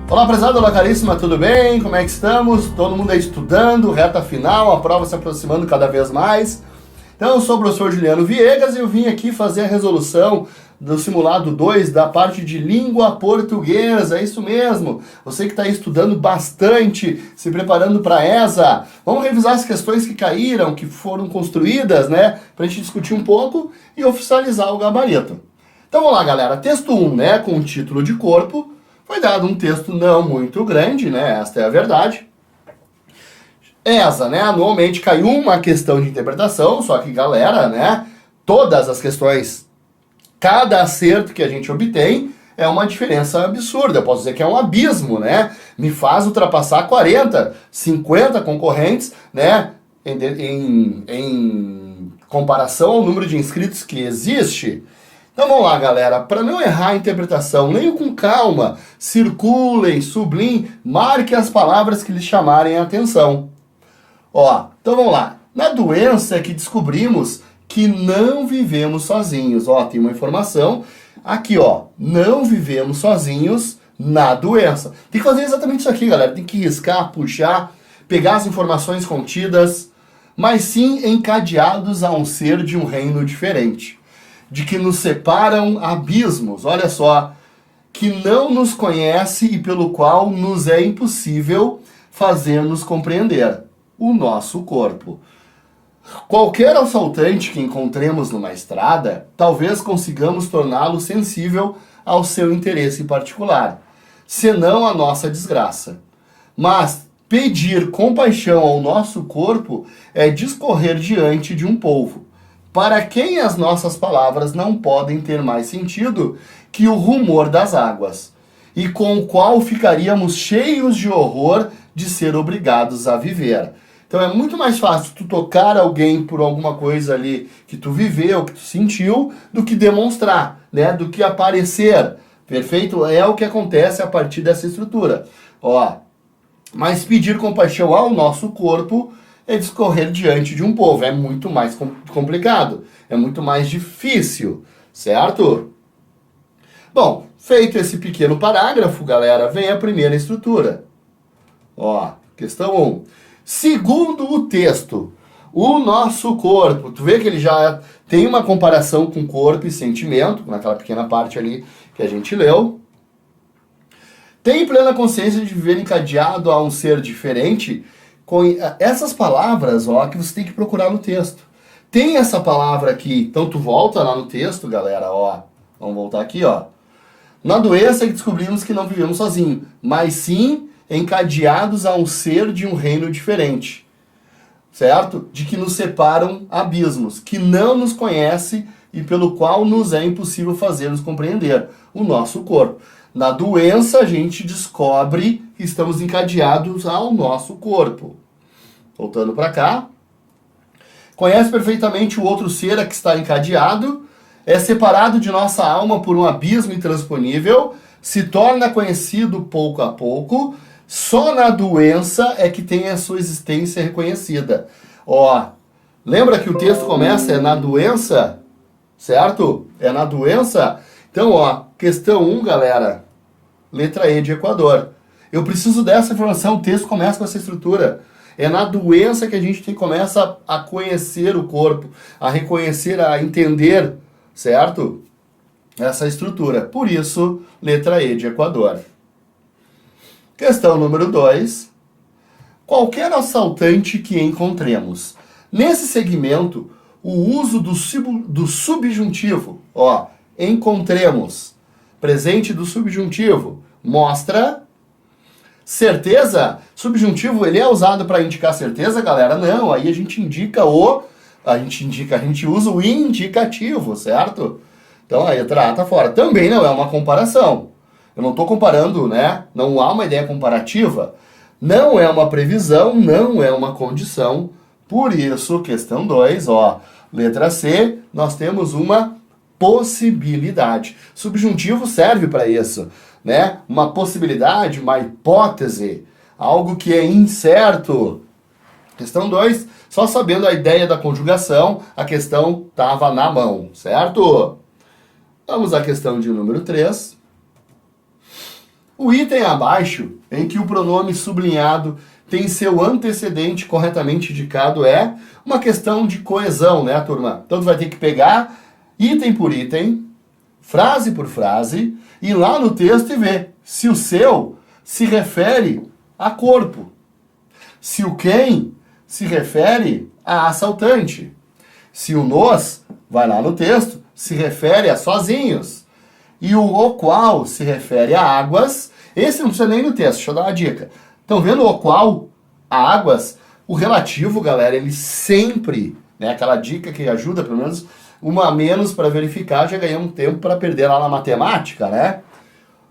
Olá, prezado, olá, caríssima, tudo bem? Como é que estamos? Todo mundo aí estudando, reta final, a prova se aproximando cada vez mais. Então, eu sou o professor Juliano Viegas e eu vim aqui fazer a resolução do simulado 2 da parte de língua portuguesa, é isso mesmo. Você que está aí estudando bastante, se preparando para a ESA, vamos revisar as questões que caíram, que foram construídas, né? Para a gente discutir um pouco e oficializar o gabarito. Então, vamos lá, galera. Texto 1, né, com o título de corpo. Foi dado um texto não muito grande, né? Esta é a verdade. ESA, né? Anualmente cai uma questão de interpretação, só que, galera, né? Todas as questões, cada acerto que a gente obtém é uma diferença absurda. Eu posso dizer que é um abismo, né? Me faz ultrapassar 40, 50 concorrentes, né? Em comparação ao número de inscritos que existe. Então vamos lá, galera, para não errar a interpretação, leiam com calma, circulem, sublinhem, marquem as palavras que lhes chamarem a atenção. Ó, então vamos lá. Na doença é que descobrimos que não vivemos sozinhos. Ó, tem uma informação aqui, ó, não vivemos sozinhos na doença. Tem que fazer exatamente isso aqui, galera, tem que riscar, puxar, pegar as informações contidas, mas sim encadeados a um ser de um reino diferente. De que nos separam abismos, olha só, que não nos conhece e pelo qual nos é impossível fazer-nos compreender, o nosso corpo. Qualquer assaltante que encontremos numa estrada, talvez consigamos torná-lo sensível ao seu interesse particular, senão à nossa desgraça. Mas pedir compaixão ao nosso corpo é discorrer diante de um povo, para quem as nossas palavras não podem ter mais sentido que o rumor das águas, e com o qual ficaríamos cheios de horror de ser obrigados a viver. Então é muito mais fácil tu tocar alguém por alguma coisa ali que tu viveu, que tu sentiu, do que demonstrar, né? Do que aparecer. Perfeito? É o que acontece a partir dessa estrutura. Ó, mas pedir compaixão ao nosso corpo é discorrer diante de um povo. É muito mais complicado, é muito mais difícil, certo? Bom, feito esse pequeno parágrafo, galera, vem a primeira estrutura. Ó, questão 1. Segundo o texto, o nosso corpo, tu vê que ele já tem uma comparação com corpo e sentimento, naquela pequena parte ali que a gente leu. Tem plena consciência de viver encadeado a um ser diferente. Com essas palavras, ó, que você tem que procurar no texto. Tem essa palavra aqui, então tu volta lá no texto, galera, ó. Vamos voltar aqui, ó. Na doença que descobrimos que não vivemos sozinhos, mas sim encadeados a um ser de um reino diferente. Certo? De que nos separam abismos, que não nos conhece e pelo qual nos é impossível fazer-nos compreender, o nosso corpo. Na doença, a gente descobre que estamos encadeados ao nosso corpo. Voltando para cá. Conhece perfeitamente o outro ser a que está encadeado, é separado de nossa alma por um abismo intransponível, se torna conhecido pouco a pouco, só na doença é que tem a sua existência reconhecida. Ó, lembra que o texto começa, é na doença, certo? É na doença. Então, ó, questão 1, galera, letra E de Equador. Eu preciso dessa informação, o texto começa com essa estrutura. É na doença que a gente começa a conhecer o corpo, a reconhecer, a entender, certo? Essa estrutura. Por isso, letra E de Equador. Questão número 2. Qualquer assaltante que encontremos. Nesse segmento, o uso do subjuntivo, ó, encontremos, presente do subjuntivo, mostra certeza. Subjuntivo, ele é usado para indicar certeza, galera? Não, aí a gente usa o indicativo, certo? Então a letra A tá fora. Também não é uma comparação. Eu não estou comparando, né? Não há uma ideia comparativa. Não é uma previsão, não é uma condição. Por isso, questão 2, ó, letra C, nós temos uma possibilidade. Subjuntivo serve para isso, né? Uma possibilidade, uma hipótese, algo que é incerto. Questão 2, só sabendo a ideia da conjugação, a questão estava na mão, certo? Vamos à questão de número 3. O item abaixo, em que o pronome sublinhado tem seu antecedente corretamente indicado, é uma questão de coesão, né, turma? Então, tu vai ter que pegar item por item, frase por frase, ir lá no texto e ver se o seu se refere a corpo, se o quem se refere a assaltante, se o nos, vai lá no texto, se refere a sozinhos, e o qual se refere a águas. Esse não precisa nem no texto, deixa eu dar uma dica. Estão vendo o qual, a águas? O relativo, galera, ele sempre, né, aquela dica que ajuda, pelo menos, uma a menos para verificar, já ganhei um tempo para perder lá na matemática, né?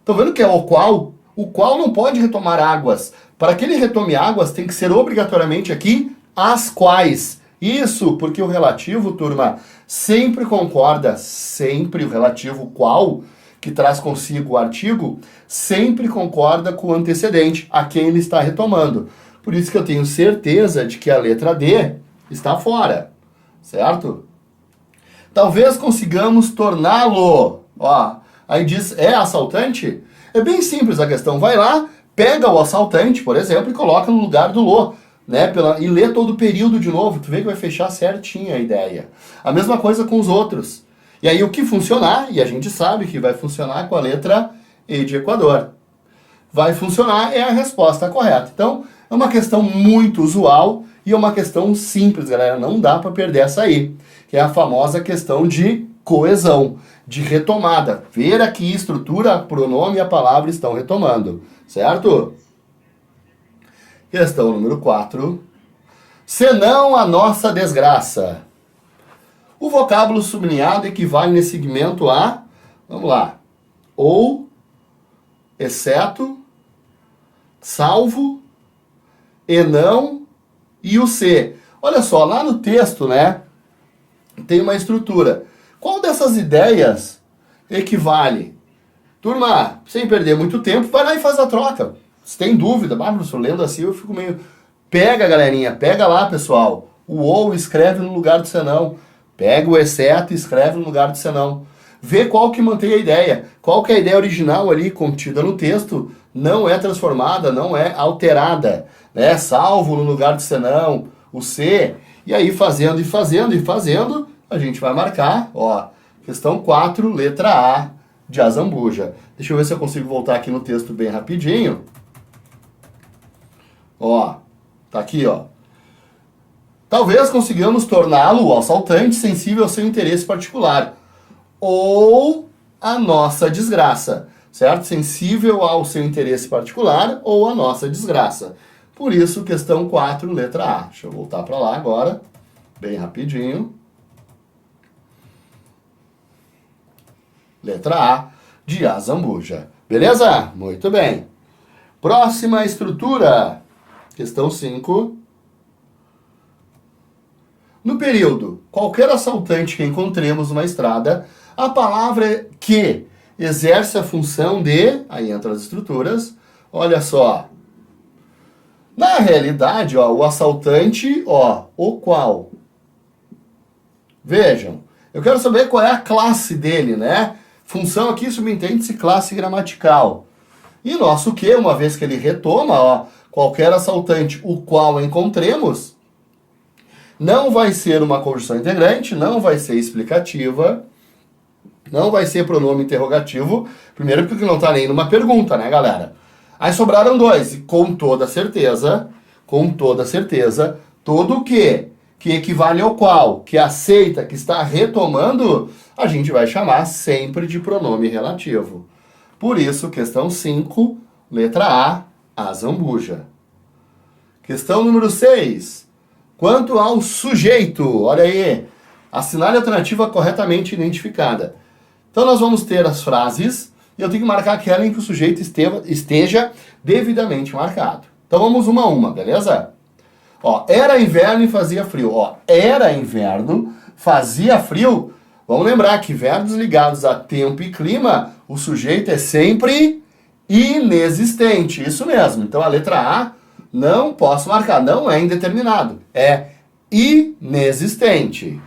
Estão vendo que é o qual? O qual não pode retomar águas. Para que ele retome águas, tem que ser obrigatoriamente aqui as quais. Isso porque o relativo, turma, sempre concorda, sempre o relativo qual, que traz consigo o artigo, sempre concorda com o antecedente, a quem ele está retomando. Por isso que eu tenho certeza de que a letra D está fora, certo? Talvez consigamos torná-lo. Ó, aí diz, é assaltante? É bem simples a questão. Vai lá, pega o assaltante, por exemplo, e coloca no lugar do lo, né? E lê todo o período de novo. Tu vê que vai fechar certinho a ideia. A mesma coisa com os outros. E aí o que funcionar, e a gente sabe que vai funcionar com a letra E de Equador. Vai funcionar é a resposta correta. Então, é uma questão muito usual e é uma questão simples, galera. Não dá para perder essa aí, que é a famosa questão de coesão, de retomada. Ver aqui estrutura, pronome e a palavra estão retomando, certo? Questão número 4. Senão a nossa desgraça. O vocábulo sublinhado equivale nesse segmento a, vamos lá, ou, exceto, salvo, e não e o se. Olha só, lá no texto, né, tem uma estrutura. Qual dessas ideias equivale? Turma, sem perder muito tempo, vai lá e faz a troca. Se tem dúvida, professor, lendo assim eu fico meio... Pega, galerinha, pega lá, pessoal. O ou escreve no lugar do senão. Pega o exceto e escreve no lugar do senão. Vê qual que mantém a ideia. Qual que é a ideia original ali contida no texto, não é transformada, não é alterada, né? Salvo no lugar do senão, o se. E aí fazendo e fazendo e fazendo, a gente vai marcar, ó, questão 4, letra A de Azambuja. Deixa eu ver se eu consigo voltar aqui no texto bem rapidinho. Ó, tá aqui, ó. Talvez consigamos torná-lo, o assaltante, sensível ao seu interesse particular. Ou a nossa desgraça, certo? Sensível ao seu interesse particular ou a nossa desgraça. Por isso, questão 4, letra A. Deixa eu voltar para lá agora, bem rapidinho. Letra A de Azambuja. Beleza? Muito bem. Próxima estrutura. Questão 5. No período, qualquer assaltante que encontremos numa estrada, a palavra que exerce a função de... Aí entra as estruturas. Olha só. Na realidade, ó, o assaltante, ó, o qual. Vejam. Eu quero saber qual é a classe dele, né? Função aqui subentende-se classe gramatical. E nosso que, uma vez que ele retoma, ó, qualquer assaltante, o qual encontremos, não vai ser uma conjunção integrante, não vai ser explicativa, não vai ser pronome interrogativo, primeiro porque não está nem numa pergunta, né, galera? Aí sobraram dois, e com toda certeza, todo o que equivale ao qual, que aceita, que está retomando, a gente vai chamar sempre de pronome relativo. Por isso, questão 5, letra A, Azambuja. Questão número 6. Quanto ao sujeito, olha aí, assinale a alternativa corretamente identificada. Então nós vamos ter as frases, e eu tenho que marcar aquela em que o sujeito esteja devidamente marcado. Então vamos uma a uma, beleza? Ó, era inverno e fazia frio. Ó, era inverno, fazia frio. Vamos lembrar que verbos ligados a tempo e clima, o sujeito é sempre inexistente. Isso mesmo. Então a letra A não posso marcar, não é indeterminado. É inexistente.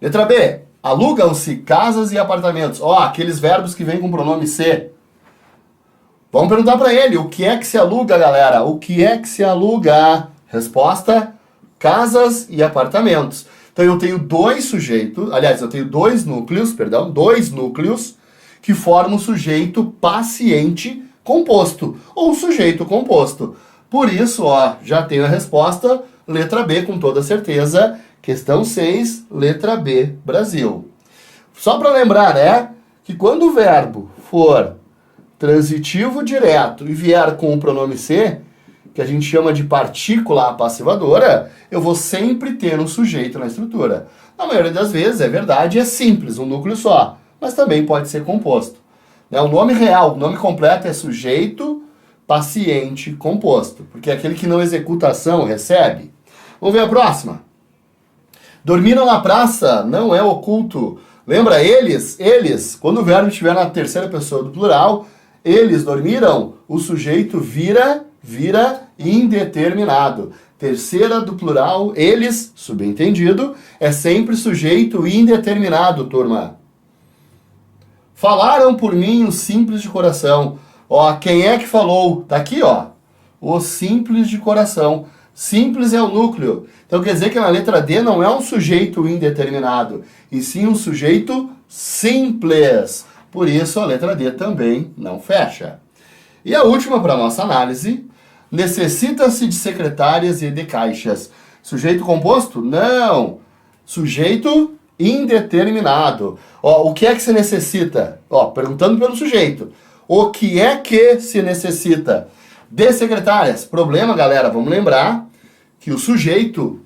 Letra B. Alugam-se casas e apartamentos. Ó, aqueles verbos que vêm com o pronome se. Vamos perguntar para ele, o que é que se aluga, galera? O que é que se aluga? Resposta, casas e apartamentos. Então eu tenho dois sujeitos, aliás, eu tenho dois núcleos que formam o sujeito paciente composto, ou sujeito composto. Por isso, ó, já tenho a resposta, letra B com toda certeza, questão 6, letra B, Brasil. Só para lembrar, né, que quando o verbo for transitivo direto e vier com o pronome ser, que a gente chama de partícula apassivadora, eu vou sempre ter um sujeito na estrutura. Na maioria das vezes, é verdade, é simples, um núcleo só, mas também pode ser composto. O nome real, o nome completo é sujeito paciente composto, porque é aquele que não executa ação, recebe. Vamos ver a próxima. Dormiram na praça não é oculto. Lembra eles, quando o verbo estiver na terceira pessoa do plural, eles dormiram, o sujeito vira indeterminado. Terceira do plural, eles, subentendido, é sempre sujeito indeterminado, turma. Falaram por mim os simples de coração. Ó, quem é que falou? Tá aqui, ó. Os simples de coração. Simples é o núcleo. Então quer dizer que na letra D não é um sujeito indeterminado, e sim um sujeito simples. Por isso a letra D também não fecha. E a última para nossa análise, necessita-se de secretárias e de caixas. Sujeito composto? Não. Sujeito indeterminado. Ó, o que é que se necessita? Ó, perguntando pelo sujeito. O que é que se necessita? De secretárias. Problema, galera, vamos lembrar que o sujeito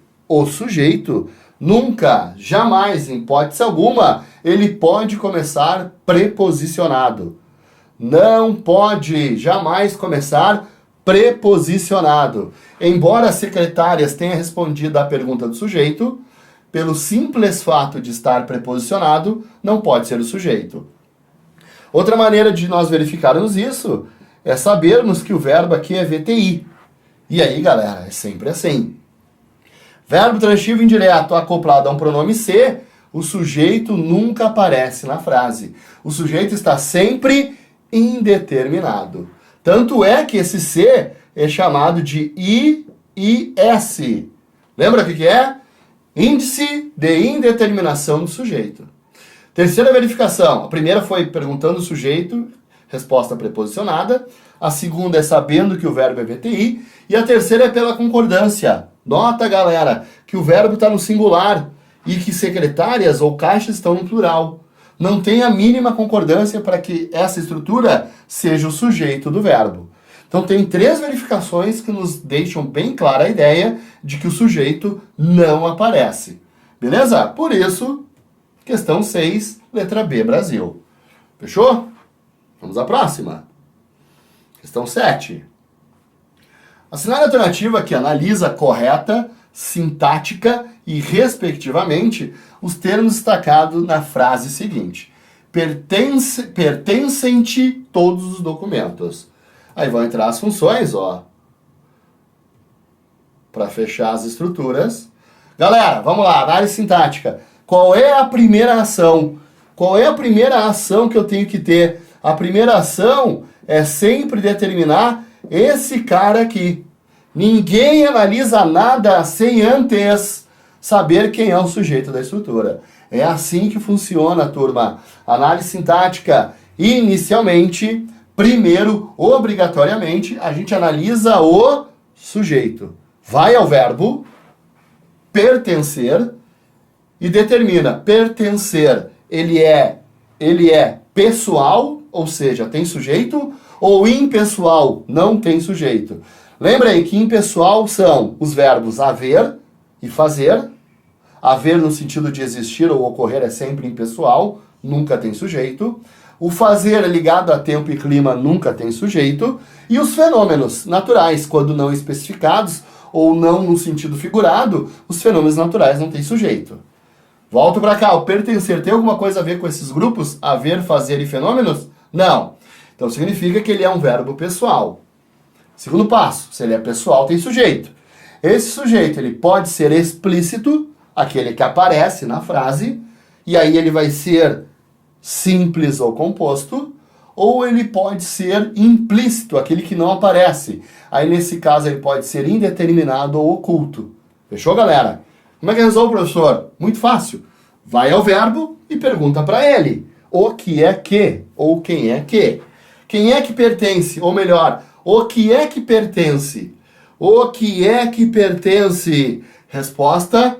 nunca, jamais, em hipótese alguma, ele pode começar preposicionado. Não pode jamais começar preposicionado. Embora as secretárias tenham respondido à pergunta do sujeito, pelo simples fato de estar preposicionado, não pode ser o sujeito. Outra maneira de nós verificarmos isso é sabermos que o verbo aqui é VTI. E aí, galera, é sempre assim. Verbo transitivo indireto acoplado a um pronome ser, o sujeito nunca aparece na frase. O sujeito está sempre indeterminado. Tanto é que esse ser é chamado de IIS. Lembra o que é? Índice de indeterminação do sujeito. Terceira verificação. A primeira foi perguntando o sujeito, resposta preposicionada. A segunda é sabendo que o verbo é VTI. E a terceira é pela concordância. Nota, galera, que o verbo está no singular e que secretárias ou caixas estão no plural. Não tem a mínima concordância para que essa estrutura seja o sujeito do verbo. Então tem três verificações que nos deixam bem clara a ideia de que o sujeito não aparece. Beleza? Por isso, questão 6, letra B, Brasil. Fechou? Vamos à próxima. Questão 7. Assinale a alternativa que analisa correta, sintática e, respectivamente, os termos destacados na frase seguinte. Pertencem-te todos os documentos. Aí vão entrar as funções, ó, para fechar as estruturas. Galera, vamos lá, análise sintática. Qual é a primeira ação? Qual é a primeira ação que eu tenho que ter? A primeira ação é sempre determinar esse cara aqui. Ninguém analisa nada sem antes saber quem é o sujeito da estrutura. É assim que funciona, turma. Análise sintática, inicialmente, primeiro, obrigatoriamente, a gente analisa o sujeito. Vai ao verbo pertencer e determina. Pertencer, ele é pessoal, ou seja, tem sujeito, ou impessoal, não tem sujeito. Lembra aí que impessoal são os verbos haver e fazer. Haver no sentido de existir ou ocorrer é sempre impessoal, nunca tem sujeito. O fazer é ligado a tempo e clima, nunca tem sujeito. E os fenômenos naturais, quando não especificados ou não no sentido figurado, os fenômenos naturais não têm sujeito. Volto para cá, o pertencer tem alguma coisa a ver com esses grupos? Haver, fazer e fenômenos? Não. Então significa que ele é um verbo pessoal. Segundo passo, se ele é pessoal, tem sujeito. Esse sujeito ele pode ser explícito, aquele que aparece na frase, e aí ele vai ser simples ou composto, ou ele pode ser implícito, aquele que não aparece. Aí nesse caso ele pode ser indeterminado ou oculto. Fechou, galera? Como é que resolve, professor? Muito fácil. Vai ao verbo e pergunta para ele o que é que ou quem é que. Quem é que pertence, ou melhor, o que é que pertence? O que é que pertence? Resposta: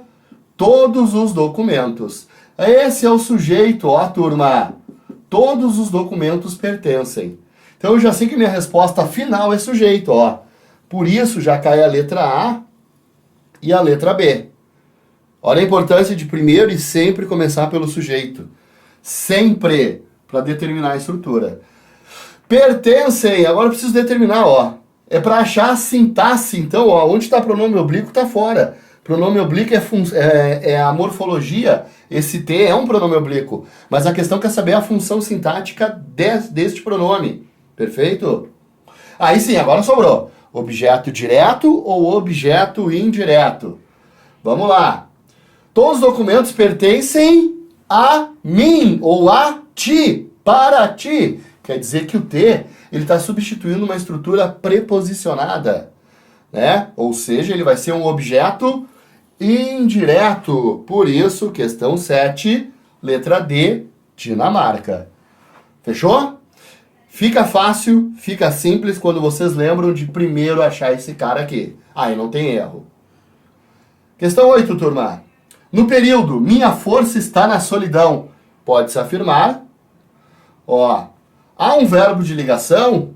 todos os documentos. Esse é o sujeito, ó, turma. Todos os documentos pertencem. Então eu já sei que minha resposta final é sujeito, ó. Por isso já cai a letra A e a letra B. Olha a importância de primeiro e sempre começar pelo sujeito. Sempre, para determinar a estrutura. Pertencem, agora eu preciso determinar, ó. É para achar a sintaxe, então, ó, onde está pronome oblíquo está fora. Pronome oblíquo é a morfologia, esse T é um pronome oblíquo. Mas a questão quer saber a função sintática deste pronome. Perfeito? Aí sim, agora sobrou. Objeto direto ou objeto indireto? Vamos lá. Todos os documentos pertencem a mim ou a ti, para ti. Quer dizer que o T ele está substituindo uma estrutura preposicionada, né? Ou seja, ele vai ser um objeto indireto. Por isso, questão 7, letra D, Dinamarca. Fechou? Fica fácil, fica simples quando vocês lembram de primeiro achar esse cara aqui. Aí não tem erro. Questão 8, turma. No período, minha força está na solidão. Pode-se afirmar. Ó, há um verbo de ligação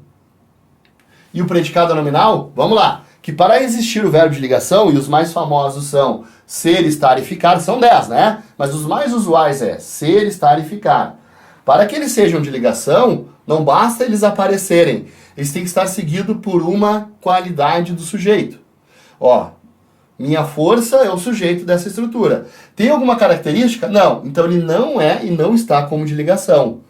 e o predicado nominal. Vamos lá. Que para existir o verbo de ligação, e os mais famosos são ser, estar e ficar, são 10, né? Mas os mais usuais é ser, estar e ficar. Para que eles sejam de ligação, não basta eles aparecerem. Eles têm que estar seguidos por uma qualidade do sujeito. Ó, minha força é o sujeito dessa estrutura. Tem alguma característica? Não. Então ele não é e não está como de ligação.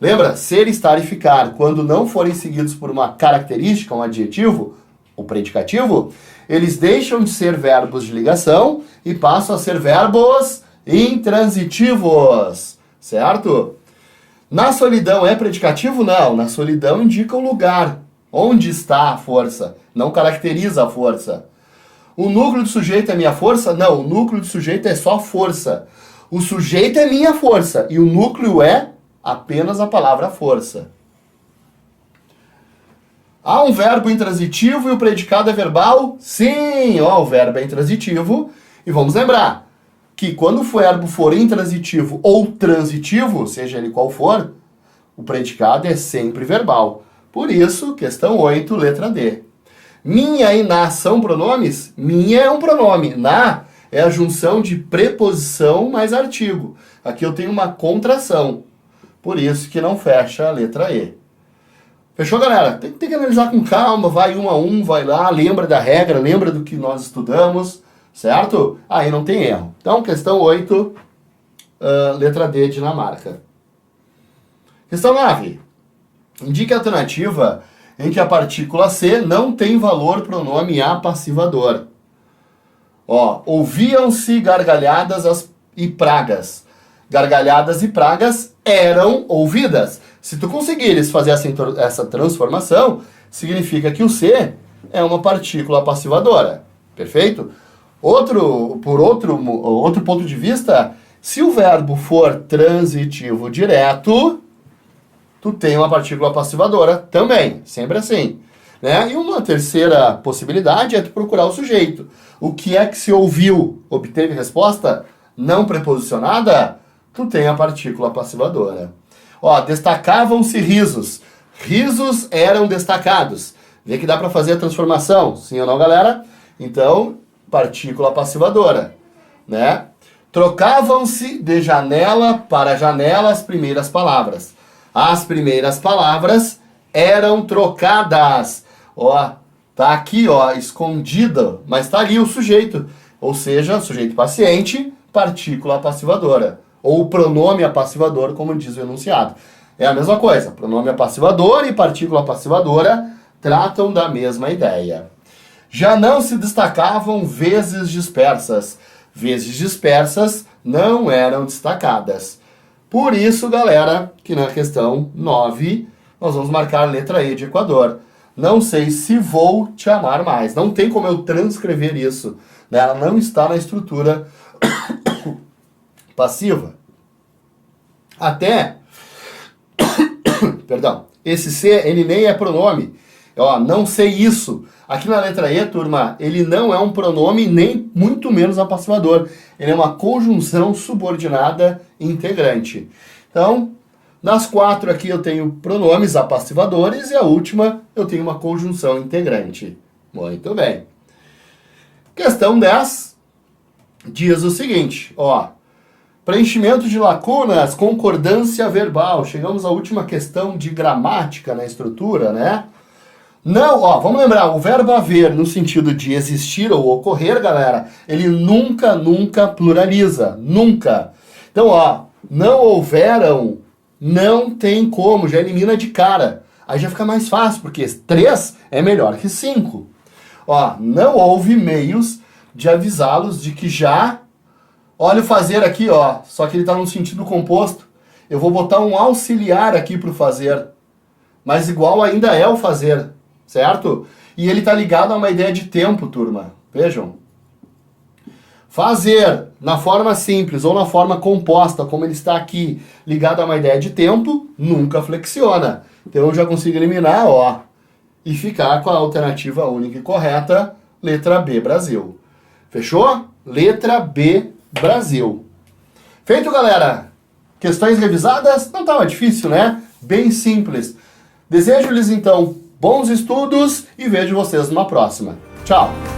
Lembra? Ser, estar e ficar, quando não forem seguidos por uma característica, um adjetivo, o predicativo, eles deixam de ser verbos de ligação e passam a ser verbos intransitivos, certo? Na solidão é predicativo? Não. Na solidão indica o lugar. Onde está a força? Não caracteriza a força. O núcleo do sujeito é minha força? Não. O núcleo do sujeito é só força. O sujeito é minha força e o núcleo é apenas a palavra força. Há um verbo intransitivo e o predicado é verbal? Sim, ó, o verbo é intransitivo. E vamos lembrar que quando o verbo for intransitivo ou transitivo, seja ele qual for, o predicado é sempre verbal. Por isso, questão 8, letra D. Minha e na são pronomes? Minha é um pronome. Na é a junção de preposição mais artigo. Aqui eu tenho uma contração. Por isso que não fecha a letra E. Fechou, galera? Tem que analisar com calma, vai um a um, vai lá, lembra da regra, lembra do que nós estudamos, certo? Aí não tem erro. Então, questão 8, letra D, Dinamarca. Questão 9. Indique a alternativa em que a partícula C não tem valor pronome apassivador. Ó, ouviam-se gargalhadas e pragas. Gargalhadas e pragas eram ouvidas. Se tu conseguires fazer essa transformação, significa que o C é uma partícula passivadora. Perfeito? Outro ponto de vista, se o verbo for transitivo direto, tu tem uma partícula passivadora também. Sempre assim. Né? E uma terceira possibilidade é tu procurar o sujeito. O que é que se ouviu? Obteve resposta não preposicionada? Tu tem a partícula passivadora. Ó, destacavam-se risos. Risos eram destacados. Vê que dá para fazer a transformação, sim ou não, galera? Então, partícula passivadora, né? Trocavam-se de janela para janela as primeiras palavras. As primeiras palavras eram trocadas. Ó, tá aqui, ó, escondida, mas tá ali o sujeito. Ou seja, sujeito paciente, partícula passivadora. Ou pronome apassivador, como diz o enunciado. É a mesma coisa. Pronome apassivador e partícula passivadora tratam da mesma ideia. Já não se destacavam vezes dispersas. Vezes dispersas não eram destacadas. Por isso, galera, que na questão 9, nós vamos marcar a letra E de Equador. Não sei se vou te amar mais. Não tem como eu transcrever isso, né? Ela não está na estrutura passiva. Até, perdão, esse C, ele nem é pronome. Ó, não sei isso. Aqui na letra E, turma, ele não é um pronome, nem muito menos apassivador. Ele é uma conjunção subordinada integrante. Então, nas 4 aqui eu tenho pronomes apassivadores e a última eu tenho uma conjunção integrante. Muito bem. Questão 10 diz o seguinte, ó. Preenchimento de lacunas, concordância verbal. Chegamos à última questão de gramática na estrutura, né? Não, ó, vamos lembrar, o verbo haver no sentido de existir ou ocorrer, galera, ele nunca pluraliza, nunca. Então, ó, não houveram, não tem como, já elimina de cara. Aí já fica mais fácil, porque 3 é melhor que 5. Ó, não houve meios de avisá-los de que já... Olha o fazer aqui, ó, só que ele está no sentido composto. Eu vou botar um auxiliar aqui para o fazer, mas igual ainda é o fazer, certo? E ele está ligado a uma ideia de tempo, turma. Vejam. Fazer na forma simples ou na forma composta, como ele está aqui, ligado a uma ideia de tempo, nunca flexiona. Então eu já consigo eliminar, ó, e ficar com a alternativa única e correta, letra B, Brasil. Fechou? Letra B, Brasil. Feito, galera? Questões revisadas? Não estava difícil, né? Bem simples. Desejo-lhes, então, bons estudos e vejo vocês numa próxima. Tchau!